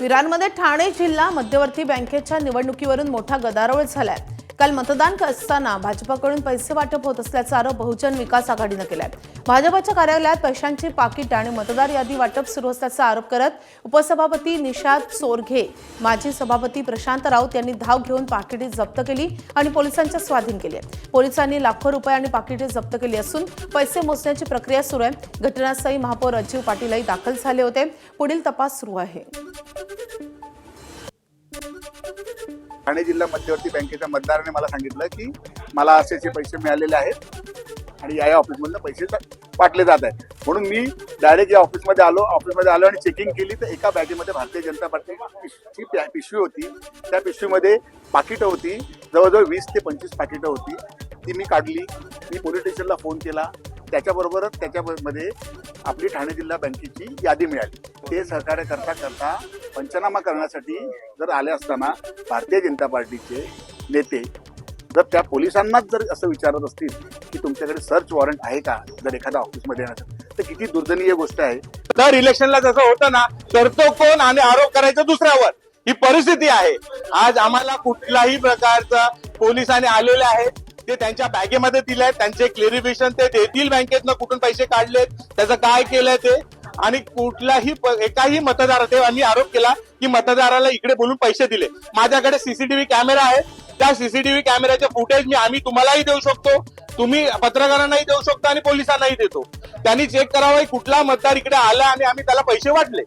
विरारमध्ये ठाणे जिल्हा मध्यवर्ती बँकेच्या निवडणुकीवरून मोठा गदारोळ झालाय। काल मतदान असताना भाजपकडून पैसे वाटप होत असल्याचा आरोप बहुजन विकास आघाडीने केलाय। भाजपच्या कार्यालयात पैशांची पाकिट आणि मतदार यादी वाटप सुरू असल्याचा आरोप करत उपसभापती निशाद सोरघे, माजी सभापती प्रशांत राऊत यांनी धाव घेऊन पाकिटे जप्त केली आणि पोलिसांच्या स्वाधीन केली। पोलिसांनी लाखो रुपये आणि पाकिटे जप्त केली असून पैसे मोजण्याची प्रक्रिया सुरू आहे। घटनास्थळी महापौर अजीव पाटीलही दाखल झाले होते। पुढील तपास सुरू आहे। ठाणे जिल्हा मध्यवर्ती बँकेच्या मतदाराने मला सांगितलं की मला असे पैसे मिळालेले आहेत आणि या ऑफिसमधून पैसे वाटले जात आहेत, म्हणून मी डायरेक्ट या ऑफिसमध्ये आलो आणि चेकिंग केली तर एका बॅगेमध्ये भारतीय जनता पार्टीची पिशवी होती। त्या पिशवीमध्ये पाकिटं होती, जवळजवळ 20 ते 25 पाकिटं होती। ती मी काढली, मी पोलीस स्टेशनला फोन केला, त्याच्याबरोबरच त्याच्यामध्ये आपली ठाणे जिल्हा बँकेची यादी मिळाली। ते सहकार्य करता करता पंचनामा करण्यासाठी जर आले असताना भारतीय जनता पार्टीचे नेते जर त्या पोलिसांनाच जर असं विचारत असतील की तुमच्याकडे सर्च वॉरंट आहे का जर एखाद्या ऑफिसमध्ये येण्याचं, तर किती दुर्दनीय गोष्ट आहे। तर इलेक्शनला जसं होतं ना, करतो कोण आणि आरोप करायचं दुसऱ्यावर, ही परिस्थिती आहे। आज आम्हाला कुठल्याही प्रकारचा पोलिसांनी आलेले आहेत, ते त्यांच्या बॅगेमध्ये दिले, त्यांचे क्लेरिफिकेशन ते देतील बँकेतनं कुठून पैसे काढलेत, त्याचं काय केलंय ते, आणि कुठलाही एकाही मतदार आम्ही आरोप केला की मतदाराला इकडे बोलून पैसे दिले। माझ्याकडे सीसीटीव्ही कॅमेरा आहे, त्या सीसीटीव्ही कॅमेऱ्याचे फुटेज आम्ही तुम्हालाही देऊ शकतो, तुम्ही पत्रकारांनाही देऊ शकतो आणि पोलिसांनाही देतो। त्यांनी चेक करावं कुठला मतदार इकडे आला आणि आम्ही त्याला पैसे वाटले।